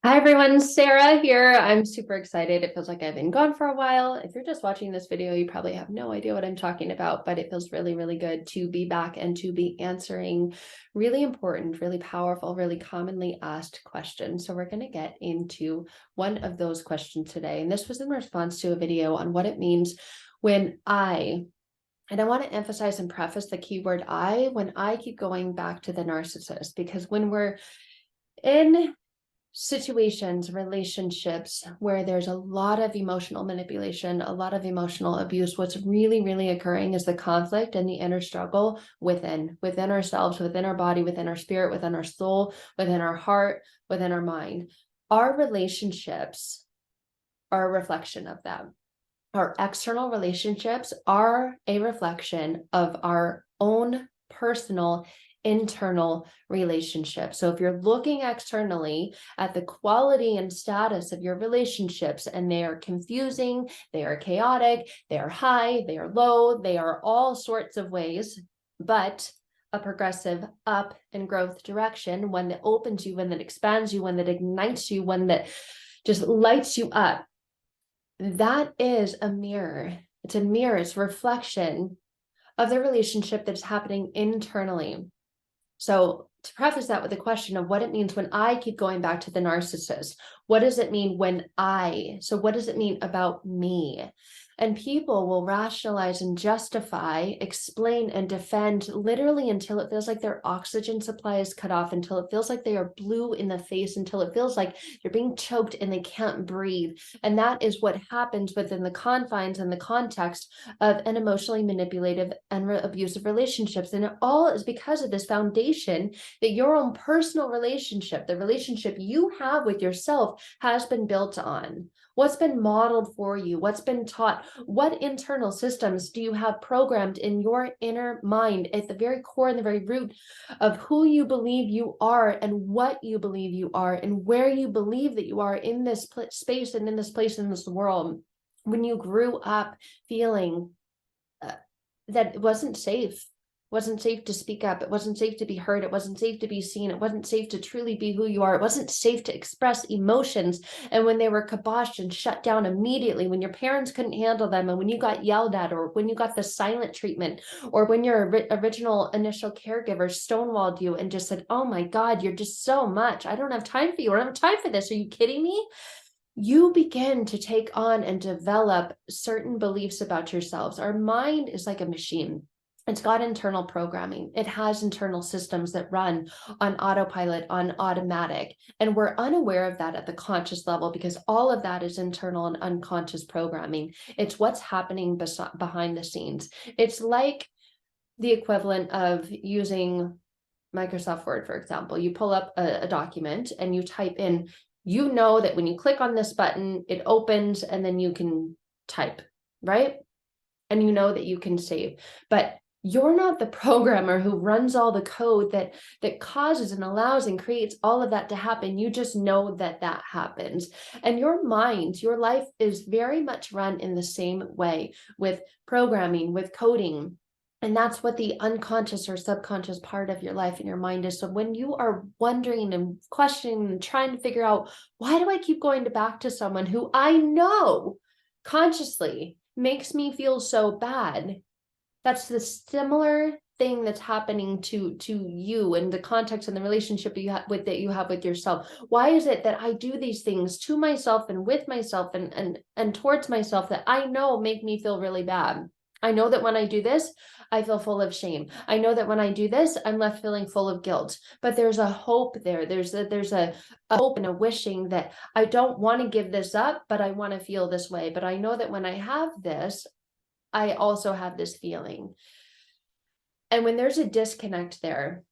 Hi everyone, Sarah here. I'm super excited. It feels like I've been gone for a while. If you're just watching this video, you probably have no idea what I'm talking about, but it feels really, really good to be back and to be answering really important, really powerful, really commonly asked questions. So we're going to get into one of those questions today. And this was in response to a video on what it means when and I want to emphasize and preface the keyword when I keep going back to the narcissist, because when we're in situations, relationships where there's a lot of emotional manipulation, a lot of emotional abuse, what's really, really occurring is the conflict and the inner struggle within ourselves, within our body, within our spirit, within our soul, within our heart, within our mind. Our relationships are a reflection of them. Our external relationships are a reflection of our own personal internal relationship. So if you're looking externally at the quality and status of your relationships and they are confusing, they are chaotic, they are high, they are low, they are all sorts of ways, but a progressive up and growth direction, one that opens you, one that expands you, one that ignites you, one that just lights you up. That is a mirror. It's a mirror, it's a reflection of the relationship that's happening internally. So to preface that with a question of what it means when I keep going back to the narcissist, what does it mean so what does it mean about me? And people will rationalize and justify, explain and defend literally until it feels like their oxygen supply is cut off, until it feels like they are blue in the face, until it feels like they're being choked and they can't breathe. And that is what happens within the confines and the context of an emotionally manipulative and abusive relationships. And it all is because of this foundation that your own personal relationship, the relationship you have with yourself, has been built on. What's been modeled for you? What's been taught? What internal systems do you have programmed in your inner mind at the very core and the very root of who you believe you are and what you believe you are and where you believe that you are in this space and in this place in this world? When you grew up feeling that it wasn't safe to speak up, it wasn't safe to be heard, it wasn't safe to be seen, it wasn't safe to truly be who you are, it wasn't safe to express emotions, and when they were kiboshed and shut down immediately, when your parents couldn't handle them, and when you got yelled at, or when you got the silent treatment, or when your original initial caregiver stonewalled you and just said, oh my God, you're just so much, I don't have time for you, I don't have time for this, are you kidding me? You begin to take on and develop certain beliefs about yourselves. Our mind is like a machine. It's got internal programming. It has internal systems that run on autopilot, on automatic. And we're unaware of that at the conscious level because all of that is internal and unconscious programming. It's what's happening behind the scenes. It's like the equivalent of using Microsoft Word, for example. You pull up a document and you type in, you know that when you click on this button, it opens and then you can type, right? And you know that you can save. But you're not the programmer who runs all the code that causes and allows and creates all of that to happen. You just know that that happens. And your mind, your life is very much run in the same way, with programming, with coding. And that's what the unconscious or subconscious part of your life and your mind is. So when you are wondering and questioning and trying to figure out, why do I keep going back to someone who I know consciously makes me feel so bad? That's the similar thing that's happening to you and the context and the relationship you have with yourself. Why is it that I do these things to myself and with myself and towards myself that I know make me feel really bad? I know that when I do this, I feel full of shame. I know that when I do this, I'm left feeling full of guilt. But there's a hope there. There's a hope and a wishing that I don't want to give this up, but I want to feel this way. But I know that when I have this, I also have this feeling. And when there's a disconnect there,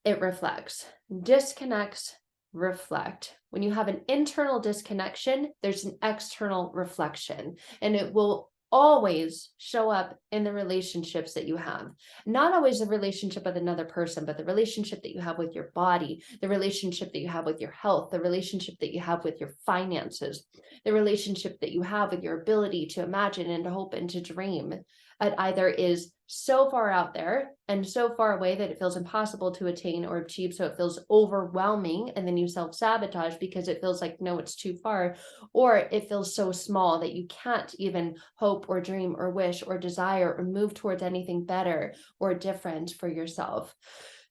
it reflects. Disconnects reflect. When you have an internal disconnection, there's an external reflection, and it will always show up in the relationships that you have. Not always the relationship with another person, but the relationship that you have with your body, the relationship that you have with your health, the relationship that you have with your finances, the relationship that you have with your ability to imagine and to hope and to dream. It either is so far out there and so far away that it feels impossible to attain or achieve. So it feels overwhelming, and then you self-sabotage because it feels like, no, it's too far. Or it feels so small that you can't even hope or dream or wish or desire or move towards anything better or different for yourself.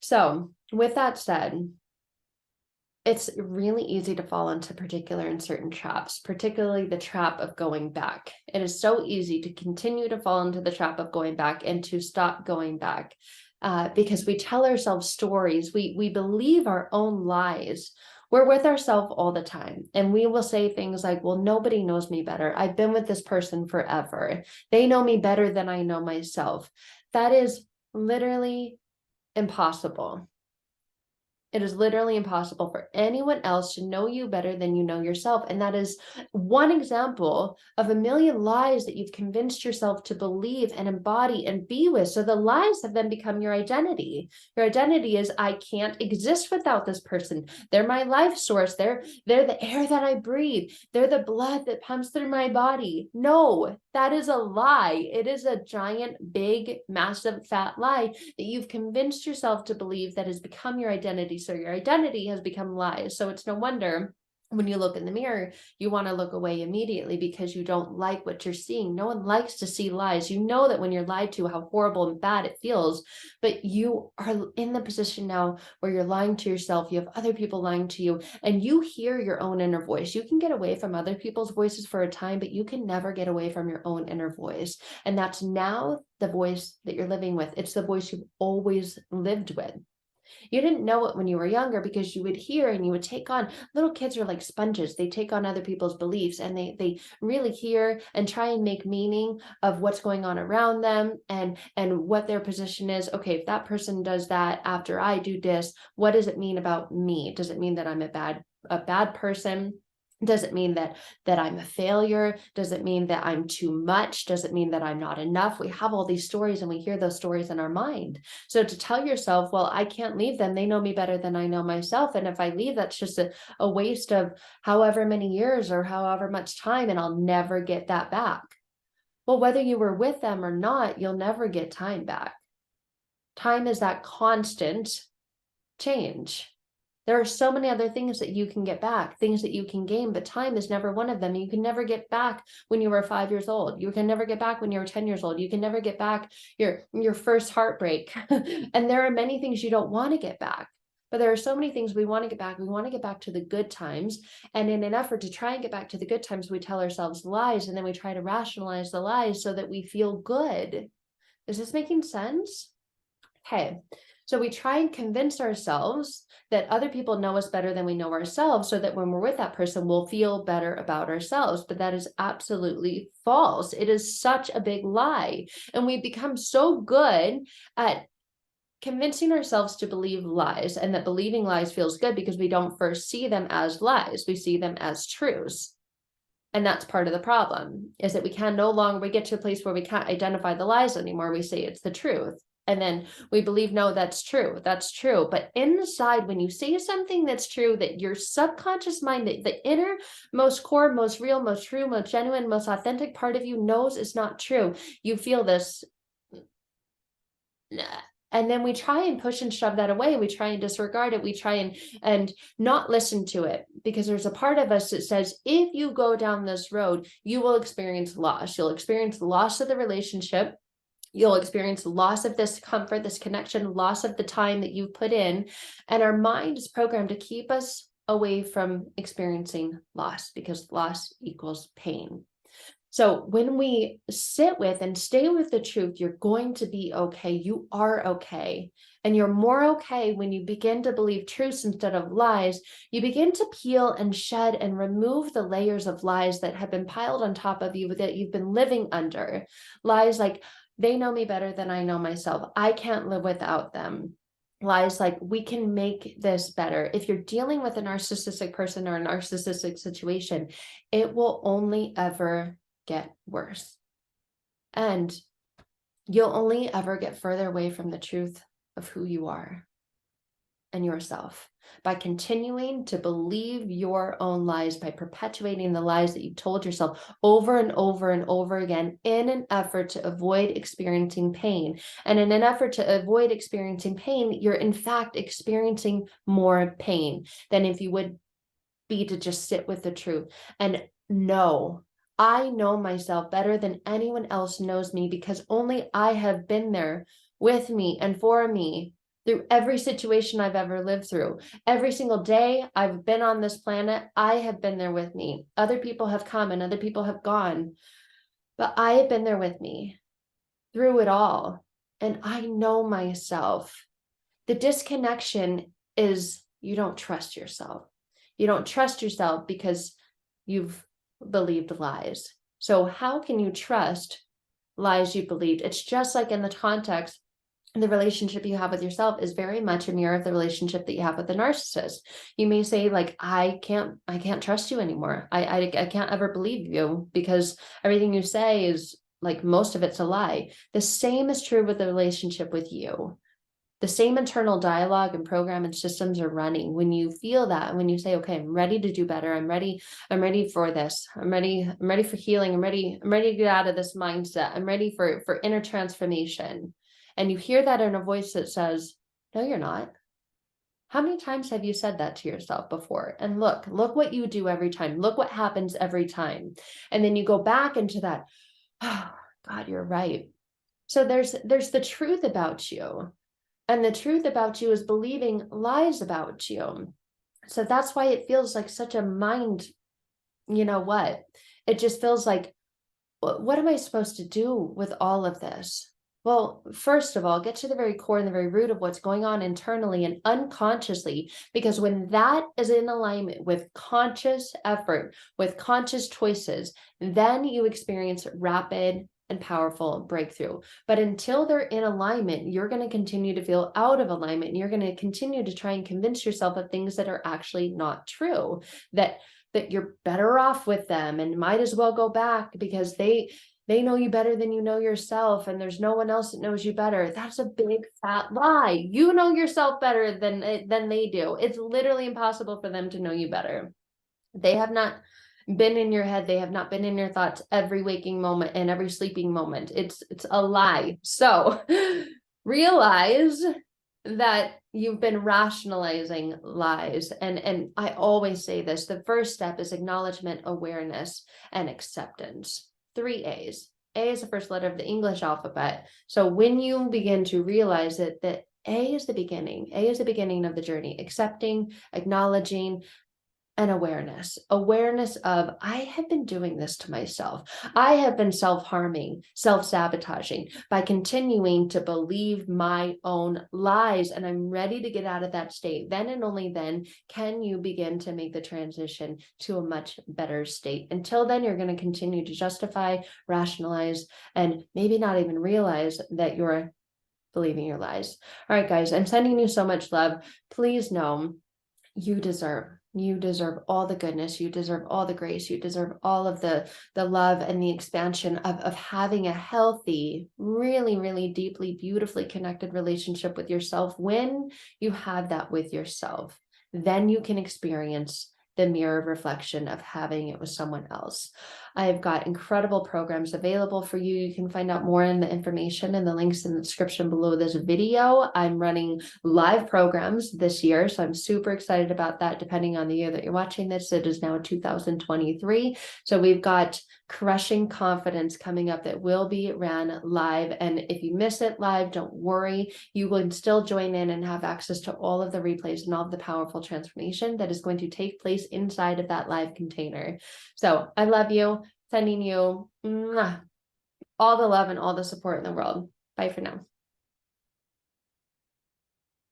So with that said, it's really easy to fall into particular and certain traps, particularly the trap of going back. It is so easy to continue to fall into the trap of going back and to stop going back, because we tell ourselves stories. We believe our own lies. We're with ourselves all the time, and we will say things like, well, nobody knows me better. I've been with this person forever. They know me better than I know myself. That is literally impossible. It is literally impossible for anyone else to know you better than you know yourself. And that is one example of a million lies that you've convinced yourself to believe and embody and be with. So the lies have then become your identity. Your identity is, I can't exist without this person. They're my life source. They're the air that I breathe. They're the blood that pumps through my body. No, that is a lie. It is a giant, big, massive, fat lie that you've convinced yourself to believe that has become your identity. So your identity has become lies. So it's no wonder when you look in the mirror, you want to look away immediately because you don't like what you're seeing. No one likes to see lies. You know that when you're lied to, how horrible and bad it feels, but you are in the position now where you're lying to yourself. You have other people lying to you, and you hear your own inner voice. You can get away from other people's voices for a time, but you can never get away from your own inner voice. And that's now the voice that you're living with. It's the voice you've always lived with. You didn't know it when you were younger because you would hear and you would take on. Little kids are like sponges. They take on other people's beliefs, and they really hear and try and make meaning of what's going on around them and what their position is. Okay, if that person does that after I do this, what does it mean about me? Does it mean that I'm a bad person? Does it mean that I'm a failure? Does it mean that I'm too much? Does it mean that I'm not enough? We have all these stories, and we hear those stories in our mind. So to tell yourself, well, I can't leave them. They know me better than I know myself. And if I leave, that's just a waste of however many years or however much time, and I'll never get that back. Well, whether you were with them or not, you'll never get time back. Time is that constant change. There are so many other things that you can get back, things that you can gain, but time is never one of them. You can never get back when you were 5 years old. You can never get back when you were 10 years old. You can never get back your first heartbreak. And there are many things you don't want to get back, but there are so many things we want to get back. We want to get back to the good times. And in an effort to try and get back to the good times, we tell ourselves lies, and then we try to rationalize the lies so that we feel good. Is this making sense? Okay. So we try and convince ourselves that other people know us better than we know ourselves, so that when we're with that person, we'll feel better about ourselves. But that is absolutely false. It is such a big lie. And we become so good at convincing ourselves to believe lies, and that believing lies feels good because we don't first see them as lies. We see them as truths. And that's part of the problem, is that we get to a place where we can't identify the lies anymore. We say it's the truth. And then we believe, no, that's true. That's true. But inside, when you say something that's true, that your subconscious mind, the inner, most core, most real, most true, most genuine, most authentic part of you knows it's not true. You feel this, and then we try and push and shove that away. We try and disregard it. We try and not listen to it, because there's a part of us that says, if you go down this road, you will experience loss. You'll experience loss of the relationship. You'll experience loss of this comfort, this connection, loss of the time that you've put in. And our mind is programmed to keep us away from experiencing loss, because loss equals pain. So when we sit with and stay with the truth, you're going to be okay. You are okay. And you're more okay when you begin to believe truths instead of lies. You begin to peel and shed and remove the layers of lies that have been piled on top of you, that you've been living under. Lies like, they know me better than I know myself. I can't live without them. Lies like, we can make this better. If you're dealing with a narcissistic person or a narcissistic situation, it will only ever get worse. And you'll only ever get further away from the truth of who you are. and yourself. By continuing to believe your own lies, by perpetuating the lies that you've told yourself over and over and over again in an effort to avoid experiencing pain. And in an effort to avoid experiencing pain, you're in fact experiencing more pain than if you would be to just sit with the truth and know. I know myself better than anyone else knows me, because only I have been there with me and for me through every situation I've ever lived through. Every single day I've been on this planet, I have been there with me. Other people have come and other people have gone, but I have been there with me through it all. And I know myself. The disconnection is you don't trust yourself. You don't trust yourself because you've believed lies. So how can you trust lies you believed? It's just like in the context, the relationship you have with yourself is very much a mirror of the relationship that you have with the narcissist. You may say, like, I can't trust you anymore. I can't ever believe you because everything you say is, like, most of it's a lie. The same is true with the relationship with you. The same internal dialogue and program and systems are running when you feel that, when you say, okay, I'm ready to do better. I'm ready for this. I'm ready for healing. I'm ready to get out of this mindset. I'm ready for inner transformation. And you hear that in a voice that says, no, you're not. How many times have you said that to yourself before? And look what you do every time. Look what happens every time. And then you go back into that, oh, God, you're right. So there's the truth about you. And the truth about you is believing lies about you. So that's why it feels like such a mind, you know what? It just feels like, what am I supposed to do with all of this? Well, first of all, get to the very core and the very root of what's going on internally and unconsciously, because when that is in alignment with conscious effort, with conscious choices, then you experience rapid and powerful breakthrough. But until they're in alignment, you're going to continue to feel out of alignment, and you're going to continue to try and convince yourself of things that are actually not true, that you're better off with them and might as well go back because they know you better than you know yourself, and there's no one else that knows you better. That's a big fat lie. You know yourself better than they do. It's literally impossible for them to know you better. They have not been in your head. They have not been in your thoughts every waking moment and every sleeping moment. It's a lie. So realize that you've been rationalizing lies. And I always say this, the first step is acknowledgement, awareness, and acceptance. 3 A's. A is the first letter of the English alphabet. So when you begin to realize that A is the beginning of the journey, accepting, acknowledging, and awareness of, I have been doing this to myself. I have been self-harming, self-sabotaging by continuing to believe my own lies, and I'm ready to get out of that state. Then and only then can you begin to make the transition to a much better state. Until then, you're going to continue to justify, rationalize, and maybe not even realize that you're believing your lies. All right, guys, I'm sending you so much love. Please know you deserve all the goodness. You deserve all the grace. You deserve all of the love and the expansion of having a healthy, really, really deeply, beautifully connected relationship with yourself. When you have that with yourself, then you can experience the mirror reflection of having it with someone else. I've got incredible programs available for you. You can find out more in the information and the links in the description below this video. I'm running live programs this year, so I'm super excited about that. Depending on the year that you're watching this, it is now 2023. So we've got Crushing Confidence coming up that will be ran live. And if you miss it live, don't worry. You will still join in and have access to all of the replays and all of the powerful transformation that is going to take place inside of that live container. So I love you. Sending you all the love and all the support in the world. Bye for now.